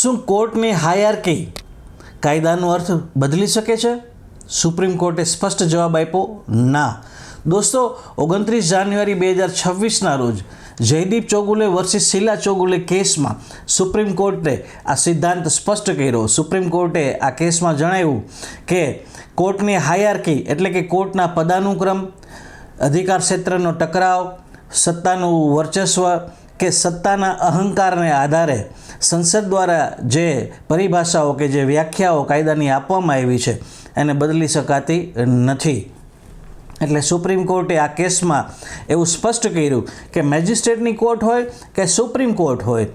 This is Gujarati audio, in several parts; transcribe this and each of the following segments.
શું કોર્ટની હાયરાર્કી કાયદાનો અર્થ બદલી શકે છે? સુપ્રીમ કોર્ટે સ્પષ્ટ જવાબ આપ્યો, ના. દોસ્તો, 29 જાન્યુઆરી 2026ના રોજ જયદીપ ચોગુલે વર્સિસ શીલા ચોગુલે કેસમાં સુપ્રીમ કોર્ટે આ સિદ્ધાંત સ્પષ્ટ કર્યો. સુપ્રીમ કોર્ટે આ કેસમાં જણાવ્યું કે કોર્ટની હાયરાર્કી એટલે કે કોર્ટના પદાનુક્રમ, અધિકાર ક્ષેત્રનો ટકરાવ, સત્તાનું વર્ચસ્વ કે સત્તાના અહંકારને આધારે સંસદ દ્વારા જે પરિભાષાઓ કે જે વ્યાખ્યાઓ કાયદાની આપવામાં આવી છે એને બદલી શકાતી નથી. એટલે સુપ્રીમ કોર્ટે આ કેસમાં એવું સ્પષ્ટ કર્યું કે મેજિસ્ટ્રેટની કોર્ટ હોય કે સુપ્રીમ કોર્ટ હોય,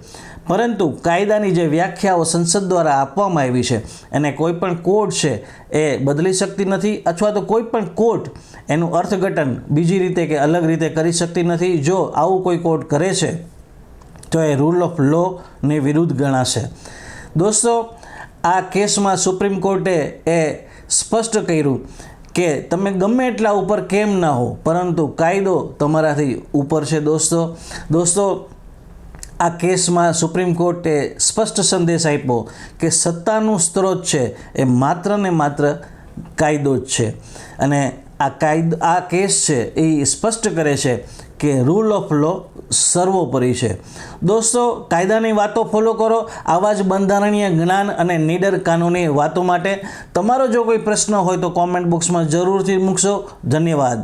પરંતુ કાયદાની જે વ્યાખ્યાઓ સંસદ દ્વારા આપવામાં આવી છે એને કોઈ પણ કોર્ટ છે એ બદલી શકતી નથી, અથવા તો કોઈ પણ કોર્ટ એનું અર્થઘટન બીજી રીતે કે અલગ રીતે કરી શકતી નથી. જો આવું કોઈ કોર્ટ કરે છે તો એ રૂલ ઓફ લોની વિરુદ્ધ ગણાશે. દોસ્તો, આ કેસમાં સુપ્રીમ કોર્ટે એ સ્પષ્ટ કર્યું કે તમે ગમે એટલા ઉપર કેમ ના હો, પરંતુ કાયદો તમારાથી ઉપર છે. દોસ્તો, આ કેસમાં સુપ્રીમ કોર્ટે સ્પષ્ટ સંદેશ આપ્યો કે સત્તાનું સ્ત્રોત છે એ માત્ર ને માત્ર કાયદો જ છે. અને આ કેસ છે એ સ્પષ્ટ કરે છે કે રૂલ ઓફ લો સર્વોપરી છે. દોસ્તો, કાયદાની વાતો ફોલો કરો. આવા જ બંધારણીય જ્ઞાન અને નીડર કાનૂની વાતો માટે તમારો જો કોઈ પ્રશ્ન હોય તો કોમેન્ટ બોક્સમાં જરૂરથી મૂકશો. ધન્યવાદ.